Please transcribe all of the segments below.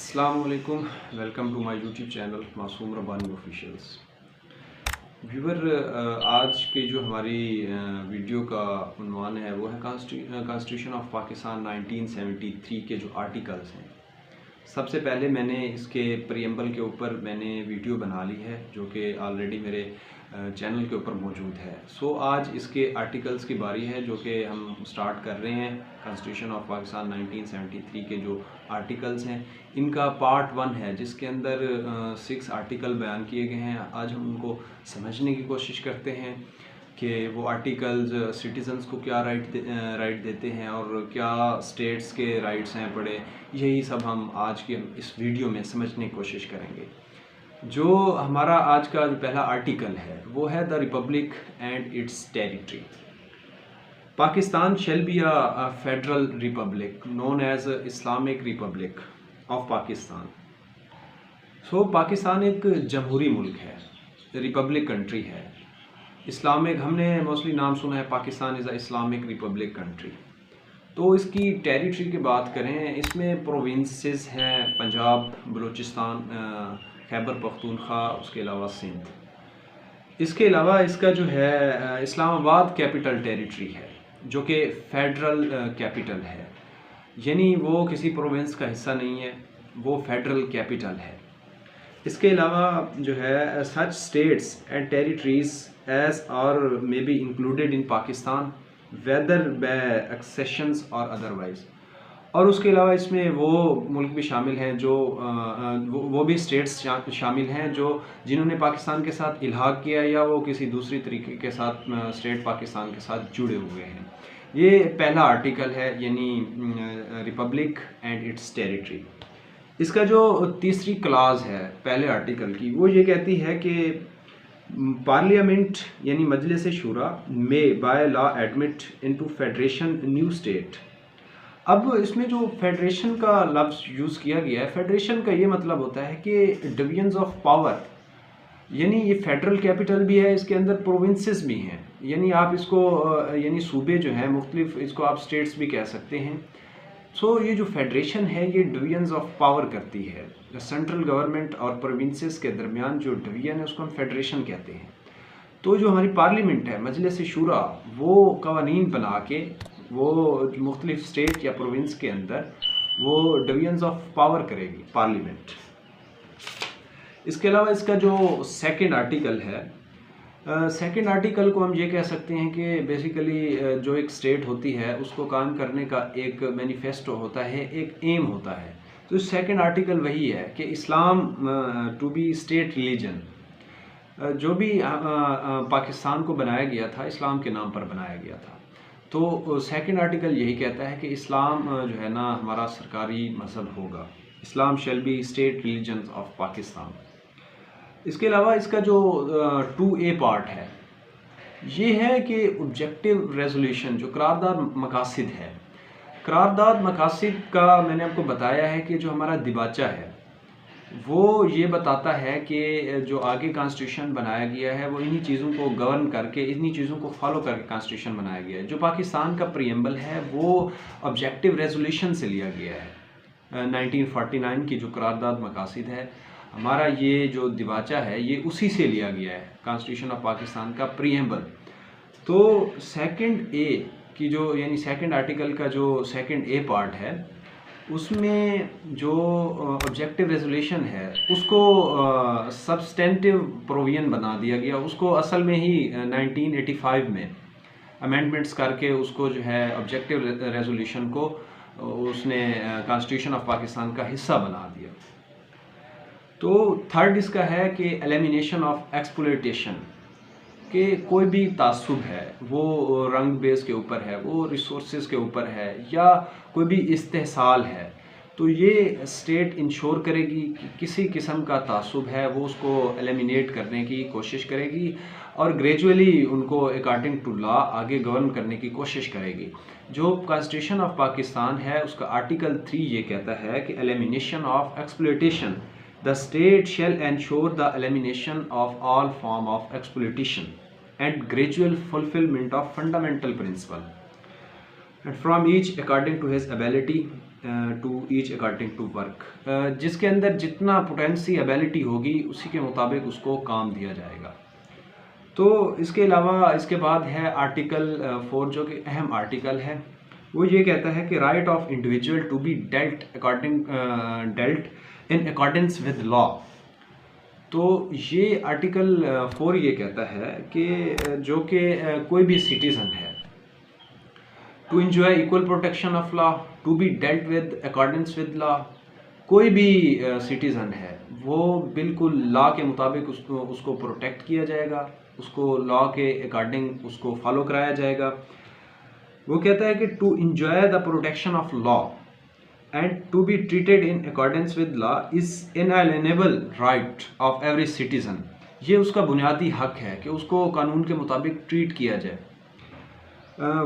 अस्सलामुअलैकुम, welcome to my YouTube channel Masoom Rabbani officials. Viewer, आज की जो हमारी वीडियो का उन्वान है वो है कॉन्स्टिट्यूशन ऑफ पाकिस्तान 1973 के जो आर्टिकल्स हैं। सबसे पहले मैंने इसके प्रीएम्बल के ऊपर मैंने वीडियो बना ली है जो कि ऑलरेडी मेरे चैनल के ऊपर मौजूद है। सो आज इसके आर्टिकल्स की बारी है जो कि हम स्टार्ट कर रहे हैं। कॉन्स्टिट्यूशन ऑफ पाकिस्तान 1973 के जो आर्टिकल्स हैं इनका पार्ट 1 है जिसके अंदर 6 आर्टिकल बयान किए गए हैं। आज हम उनको समझने की कोशिश करते हैं कि वो आर्टिकल्स सिटीज़न्स को क्या राइट देते हैं और क्या स्टेट्स के राइट्स हैं बड़े। यही सब हम आज के इस वीडियो में समझने की कोशिश करेंगे। जो हमारा आज का जो पहला आर्टिकल है वो है the republic and its territory. Pakistan shall be a federal republic known as Islamic republic of Pakistan. So Pakistan एक जमहूरी मुल्क है, रिपब्लिक कंट्री है। इस्लामिक हमने मोस्टली नाम सुना है, Pakistan is a Islamic republic country. तो इसकी टेरिटरी की बात करें, इसमें प्रोविंसेस हैं पंजाब, बलूचिस्तान, खैबर पख्तूनख्वा, उसके अलावा सिंध। इसके अलावा इसका जो है इस्लामाबाद कैपिटल टेरिटरी है जो कि फेडरल कैपिटल है, यानी वो किसी प्रोविंस का हिस्सा नहीं है, वो फेडरल कैपिटल है। इसके अलावा जो है such states and territories as or may be included in Pakistan whether by accessions or otherwise. और उसके अलावा इसमें वो मुल्क भी शामिल हैं जो वो भी स्टेट्स शामिल हैं जो जिन्होंने पाकिस्तान के साथ इल्हाक किया या वो किसी दूसरी तरीके के साथ स्टेट पाकिस्तान के साथ जुड़े हुए हैं। ये पहला आर्टिकल है, यानी रिपब्लिक एंड इट्स टेरिटरी। इसका जो तीसरी क्लाज है पहले आर्टिकल की वो ये कहती है कि पार्लियामेंट यानी मजलिस शूरा में by law admit into federation new state. अब इसमें जो फेडरेशन का लफ्ज़ यूज़ किया गया है, फेडरेशन का ये मतलब होता है कि डिवीजन्स ऑफ पावर, यानी ये फेडरल कैपिटल भी है, इसके अंदर प्रोविंसेस भी हैं, यानी आप इसको यानी सूबे जो हैं मुख्तलिफ, इसको आप स्टेट्स भी कह सकते हैं। सो ये जो फेडरेशन है ये डिवीजन्स ऑफ पावर करती है। सेंट्रल गवर्नमेंट और प्रोविंसेस के दरमियान जो डिवीजन है उसको हम फेडरेशन कहते हैं। तो जो हमारी पार्लियामेंट है मजलिस शूरा, वो कवानीन बना के वो मुख्तलिफ स्टेट या प्रोविंस के अंदर वो डिवीजन्स ऑफ पावर करेगी पार्लियामेंट। इसके अलावा इसका जो सेकंड आर्टिकल है, सेकंड आर्टिकल को हम ये कह सकते हैं कि बेसिकली जो एक स्टेट होती है उसको काम करने का एक मैनिफेस्टो होता है, एक एम होता है। तो सेकंड आर्टिकल वही है कि इस्लाम टू बी स्टेट रिलीजन। जो भी पाकिस्तान को बनाया गया था इस्लाम के नाम पर बनाया गया था। तो सेकंड आर्टिकल यही कहता है कि इस्लाम जो है ना हमारा सरकारी मजहब होगा। Islam shall be state religion of Pakistan. इसके अलावा इसका जो 2A पार्ट है ये है कि ऑब्जेक्टिव रेजोल्यूशन, जो करारदाद मकासिद है। करारदाद मकासिद का मैंने आपको बताया है कि जो हमारा दिबाचा है वो ये बताता है कि जो आगे कॉन्स्टिट्यूशन बनाया गया है वो इन्हीं चीज़ों को गवर्न करके, इन्हीं चीज़ों को फॉलो करके कॉन्स्टिट्यूशन बनाया गया है। जो पाकिस्तान का प्रीएम्बल है वो ऑब्जेक्टिव रेजोल्यूशन से लिया गया है। 1949 की जो करारदाद मकासिद है, हमारा ये जो दिबाचा है ये उसी से लिया गया है, कॉन्स्टिट्यूशन ऑफ पाकिस्तान का प्रीएम्बल। तो सेकंड ए की जो यानी सेकंड आर्टिकल का जो सेकंड ए पार्ट है उसमें जो ऑब्जेक्टिव रेजोल्यूशन है उसको सब्सटेंटिव प्रोविजन बना दिया गया। उसको असल में ही 1985 में अमेंडमेंट्स करके उसको जो है ऑब्जेक्टिव रेजोल्यूशन को उसने कॉन्स्टिट्यूशन ऑफ पाकिस्तान का हिस्सा बना दिया। तो थर्ड इसका है कि एलिमिनेशन ऑफ एक्सप्लॉयटेशन, कि कोई भी तासुब है वो रंग बेस के ऊपर है, वो रिसोर्सेज के ऊपर है, या कोई भी इस्तेहसाल है, तो ये स्टेट इंश्योर करेगी कि किसी किस्म का तासुब है वो उसको एलिमिनेट करने की कोशिश करेगी और ग्रेजुअली उनको अकॉर्डिंग टू लॉ आगे गवर्न करने की कोशिश करेगी। जो कॉन्स्टिट्यूशन ऑफ पाकिस्तान है उसका आर्टिकल 3 ये कहता है कि elimination of exploitation, the state shall ensure the elimination of all form of exploitation and gradual fulfillment of fundamental principle and from each according to his ability to each according to work, जिसके अंदर जितना potency ability होगी उसी के मुताबिक उसको काम दिया जाएगा। तो इसके अलावा इसके बाद है आर्टिकल 4 जो कि अहम आर्टिकल है। वो ये कहता है कि right of individual to be dealt in accordance with law. तो ये आर्टिकल 4 ये कहता है कि जो कि कोई भी सिटीज़न है to enjoy equal protection of law, to be dealt with accordance with law. कोई भी सिटीज़न है वो बिल्कुल लॉ के मुताबिक उसको प्रोटेक्ट किया जाएगा, उसको लॉ के अकॉर्डिंग उसको फॉलो कराया जाएगा। वो कहता है कि to enjoy the protection of law and to be treated in accordance with law is inalienable right of every citizen. ये उसका बुनियादी हक है कि उसको कानून के मुताबिक ट्रीट किया जाए।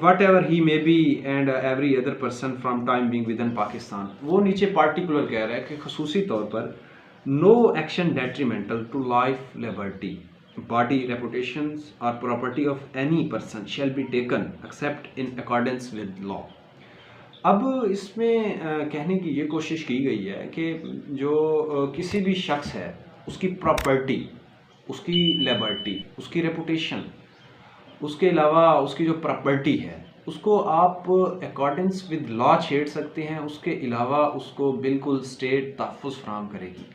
What ever he may be and every other person from time being with in Pakistan. वो नीचे पार्टिकुलर कह रहा है कि खसूसी तौर पर no action detrimental to life, liberty, body, reputations or property of any person shall be taken except in accordance with law। अब इसमें कहने की ये कोशिश की गई है कि जो किसी भी शख्स है उसकी प्रॉपर्टी, उसकी लिबर्टी, उसकी रेपुटेशन, उसके अलावा उसकी जो प्रॉपर्टी है उसको आप अकॉर्डेंस विद लॉ छेड़ सकते हैं। उसके अलावा उसको बिल्कुल स्टेट तहफ़्फ़ुज़ फराहम करेगी।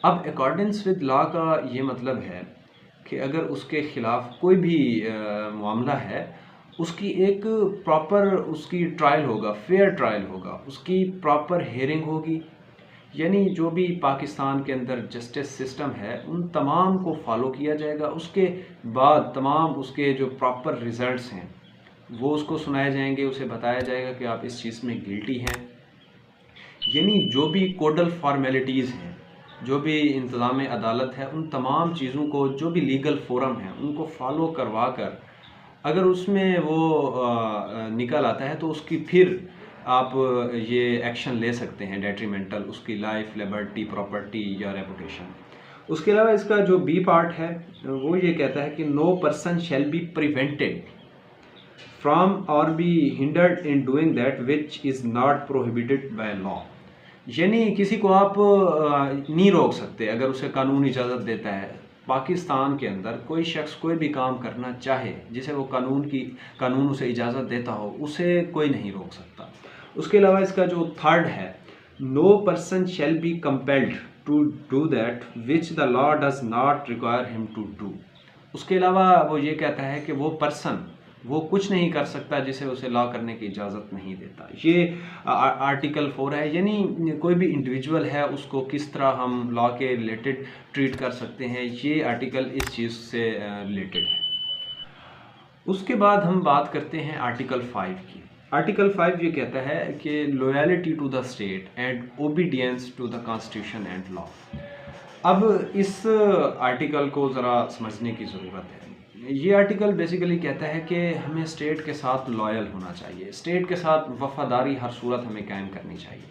अब अकॉर्डेंस विद लॉ का ये मतलब है कि अगर उसके ख़िलाफ़ कोई भी मामला है उसकी एक प्रॉपर उसकी ट्रायल होगा, फेयर ट्रायल होगा, उसकी प्रॉपर हेयरिंग होगी। यानी जो भी पाकिस्तान के अंदर जस्टिस सिस्टम है उन तमाम को फॉलो किया जाएगा। उसके बाद तमाम उसके जो प्रॉपर रिज़ल्ट्स हैं वो उसको सुनाए जाएंगे, उसे बताया जाएगा कि आप इस चीज़ में गिल्टी हैं। यानी जो भी कोडल फॉर्मेलिटीज़ हैं, जो भी इंतज़ाम अदालत है, उन तमाम चीज़ों को, जो भी लीगल फोरम है उनको फॉलो करवा कर अगर उसमें वो निकल आता है तो उसकी फिर आप ये एक्शन ले सकते हैं डेट्रीमेंटल, उसकी लाइफ, लिबर्टी, प्रॉपर्टी या रेपुटेशन। उसके अलावा इसका जो बी पार्ट है वो ये कहता है कि no person shall be prevented from or be hindered in doing that which is not prohibited by law. यानी किसी को आप नहीं रोक सकते अगर उसे कानून इजाज़त देता है। पाकिस्तान के अंदर कोई शख्स कोई भी काम करना चाहे जिसे वो कानून उसे इजाज़त देता हो, उसे कोई नहीं रोक सकता। उसके अलावा इसका जो थर्ड है, no person shall be compelled to do that which the law does not require him to do. उसके अलावा वो ये कहता है कि वो पर्सन वो कुछ नहीं कर सकता जिसे उसे लॉ करने की इजाज़त नहीं देता। ये आर्टिकल 4 है। यानी कोई भी इंडिविजुअल है उसको किस तरह हम लॉ के रिलेटेड ट्रीट कर सकते हैं, ये आर्टिकल इस चीज़ से रिलेटेड है। उसके बाद हम बात करते हैं आर्टिकल 5 की। आर्टिकल 5 ये कहता है कि loyalty to the state and obedience to the constitution and law. अब इस आर्टिकल को ज़रा समझने की ज़रूरत है। ये आर्टिकल बेसिकली कहता है कि हमें स्टेट के साथ लॉयल होना चाहिए, स्टेट के साथ वफ़ादारी हर सूरत हमें कायम करनी चाहिए।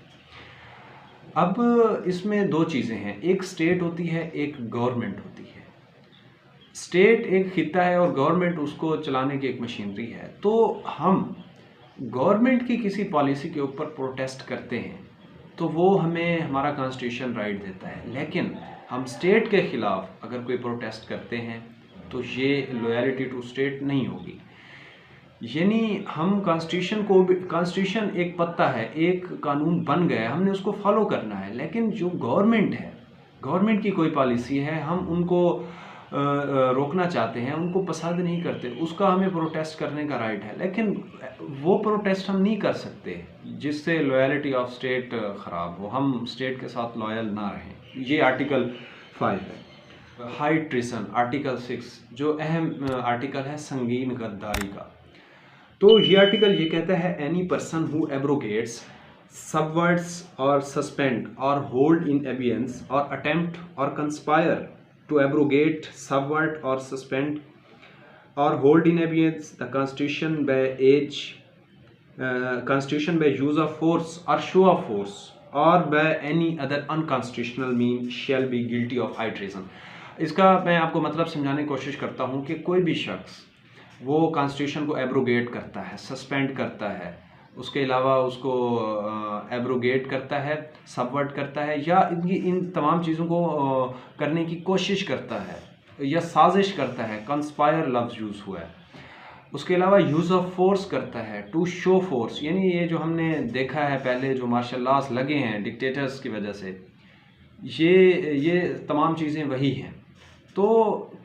अब इसमें दो चीज़ें हैं, एक स्टेट होती है, एक गवर्नमेंट होती है। स्टेट एक खित्ता है और गवर्नमेंट उसको चलाने की एक मशीनरी है। तो हम गवर्नमेंट की किसी पॉलिसी के ऊपर प्रोटेस्ट करते हैं तो वो हमें हमारा कॉन्स्टिट्यूशन राइट देता है, लेकिन हम स्टेट के ख़िलाफ़ अगर कोई प्रोटेस्ट करते हैं तो ये लॉयल्टी टू स्टेट नहीं होगी। यानी हम कॉन्स्टिट्यूशन एक पत्ता है, एक कानून बन गया है, हमने उसको फॉलो करना है। लेकिन जो गवर्नमेंट है, गवर्नमेंट की कोई पॉलिसी है, हम उनको रोकना चाहते हैं, उनको पसंद नहीं करते, उसका हमें प्रोटेस्ट करने का राइट है। लेकिन वो प्रोटेस्ट हम नहीं कर सकते जिससे लॉयल्टी ऑफ स्टेट ख़राब हो, हम स्टेट के साथ लॉयल ना रहें। ये आर्टिकल 5 है। हाई ट्रीसन आर्टिकल 6 जो अहम आर्टिकल है संगीन गद्दारी का। तो ये आर्टिकल ये कहता है any person who abrogates, subverts or suspend or hold in abeyance or attempt or conspire to abrogate, subvert or suspend or hold in abeyance the constitution by use of force or show of force or by any other unconstitutional means shall be guilty of high treason। इसका मैं आपको मतलब समझाने की कोशिश करता हूँ कि कोई भी शख्स वो कॉन्स्टिट्यूशन को एब्रोगेट करता है, सस्पेंड करता है, उसके अलावा उसको एब्रोगेट करता है, सबवर्ट करता है, या इन तमाम चीज़ों को करने की कोशिश करता है या साजिश करता है। कंस्पायर लफ्ज़ यूज़ हुआ है। उसके अलावा यूज़ ऑफ फोर्स करता है, टू शो फोर्स, यानी ये जो हमने देखा है पहले जो मार्शल लॉस लगे हैं डिक्टेटर्स की वजह से, ये तमाम चीज़ें वही हैं। तो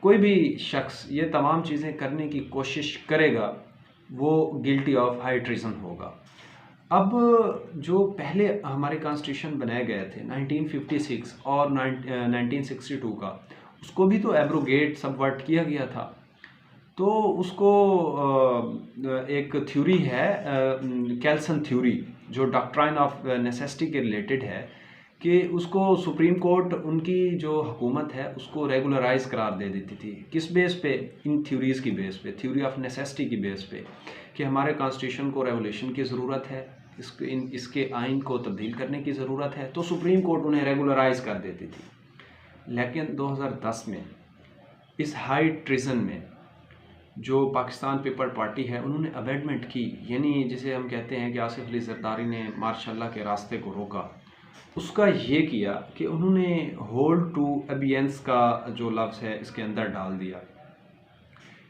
कोई भी शख्स ये तमाम चीज़ें करने की कोशिश करेगा वो गिल्टी ऑफ हाई ट्रीज़न होगा। अब जो पहले हमारे कॉन्स्टिट्यूशन बनाए गए थे 1956 और 1962 का, उसको भी तो एब्रोगेट सबवर्ट किया गया था। तो उसको एक थ्योरी है कैल्सन थ्योरी, जो डॉक्ट्राइन ऑफ नेसेसिटी के रिलेटेड है, कि उसको सुप्रीम कोर्ट उनकी जो हुकूमत है उसको रेगुलराइज करार दे देती थी। किस बेस पे? इन थ्योरीज़ की बेस पे, थ्योरी ऑफ नेसेसिटी की बेस पे, कि हमारे कॉन्स्टिट्यूशन को रेवोल्यूशन की ज़रूरत है, इसके आइन को तब्दील करने की ज़रूरत है, तो सुप्रीम कोर्ट उन्हें रेगुलराइज कर देती थी। लेकिन 2010 में इस हाई ट्रीज़न में जो पाकिस्तान पीपल पार्टी है उन्होंने अमेंडमेंट की, यानी जिसे हम कहते हैं कि आसिफ अली जरदारी ने मार्शल के रास्ते को रोका। उसका ये किया कि उन्होंने होल्ड टू अबियंस का जो लफ्ज़ है इसके अंदर डाल दिया।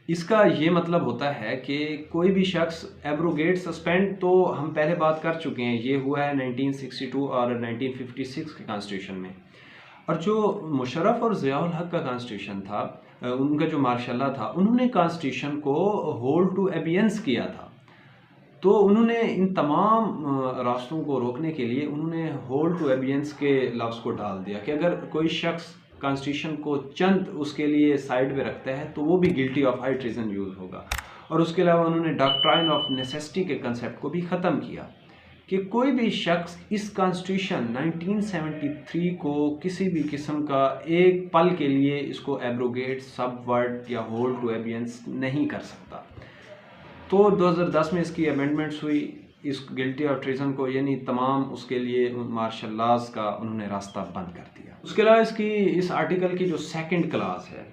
इसका ये मतलब होता है कि कोई भी शख्स एब्रोगेट सस्पेंड, तो हम पहले बात कर चुके हैं, ये हुआ है 1962 और 1956 के कॉन्स्टिट्यूशन में। और जो मुशर्रफ और ज़ियाउल हक का कॉन्स्टिट्यूशन था, उनका जो मार्शल था, उन्होंने कॉन्स्टिट्यूशन को होल्ड टू अबियंस किया था। तो उन्होंने इन तमाम रास्तों को रोकने के लिए उन्होंने होल्ड टू एबियंस के लफ्ज़ को डाल दिया कि अगर कोई शख्स कॉन्स्टिट्यूशन को चंद उसके लिए साइड पे रखता है तो वो भी गिल्टी ऑफ हाई ट्रीज़न यूज़ होगा। और उसके अलावा उन्होंने डॉक्ट्राइन ऑफ नेसेसिटी के कंसेप्ट को भी ख़त्म किया कि कोई भी शख्स इस कॉन्स्टिट्यूशन 1973 को किसी भी किस्म का एक पल के लिए इसको एब्रोगेट, सबवर्ट या होल्ड टू एबियंस नहीं कर सकता। तो 2010 में इसकी अमेंडमेंट्स हुई, इस गिल्टी ऑफ ट्रीज़न को, यानी तमाम उसके लिए मार्शल लॉज का उन्होंने रास्ता बंद कर दिया। उसके अलावा इस आर्टिकल की जो सेकंड क्लास है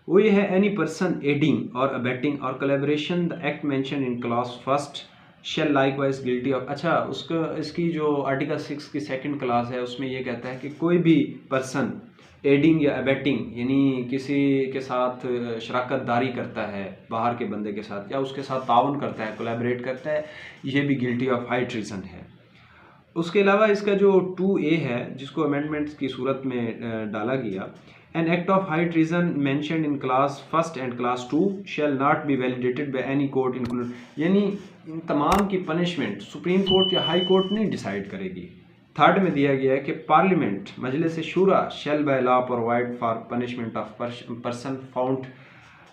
वो ये है, any person aiding or abetting or collaboration the act mention in class first shall likewise guilty of. अच्छा, इसकी जो आर्टिकल 6 की सेकंड क्लास है उसमें ये कहता है कि कोई भी पर्सन एडिंग या अबेटिंग, यानी किसी के साथ शराकत दारी करता है बाहर के बंदे के साथ, या उसके साथ ताउन करता है, कोलैबोरेट करता है, ये भी गिल्टी ऑफ हाई ट्रीज़न है। उसके अलावा इसका जो 2A है जिसको अमेंडमेंट्स की सूरत में डाला गया, an act of high treason mentioned in class first and clause 2 shall not be validated by any court include, यानी इन तमाम की पनिशमेंट सुप्रीम कोर्ट या हाई कोर्ट नहीं डिसाइड करेगी। थर्ड में दिया गया है कि parliament Majlis Shura shall by law provide for punishment of person found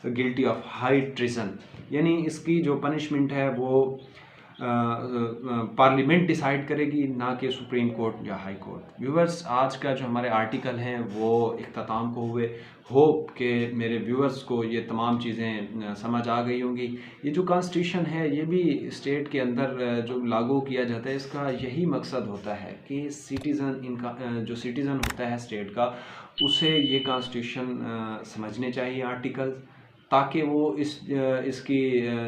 guilty of high treason, यानी इसकी जो पनिशमेंट है वो पार्लियामेंट डिसाइड करेगी, ना कि सुप्रीम कोर्ट या हाई कोर्ट। व्यूअर्स, आज का जो हमारे आर्टिकल हैं वो इख्तिताम को हुए। होप कि मेरे व्यूअर्स को ये तमाम चीज़ें समझ आ गई होंगी। ये जो कॉन्स्टिट्यूशन है ये भी स्टेट के अंदर जो लागू किया जाता है, इसका यही मकसद होता है कि सिटीज़न, इनका जो सिटीज़न होता है स्टेट का, उसे ये कॉन्स्टिट्यूशन समझने चाहिए आर्टिकल, ताकि वो इसकी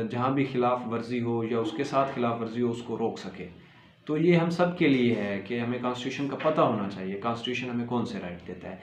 जहाँ भी खिलाफ वर्जी हो या उसके साथ खिलाफ वर्जी हो उसको रोक सके। तो ये हम सब के लिए है कि हमें कॉन्स्टिट्यूशन का पता होना चाहिए, कॉन्स्टिट्यूशन हमें कौन से राइट देता है।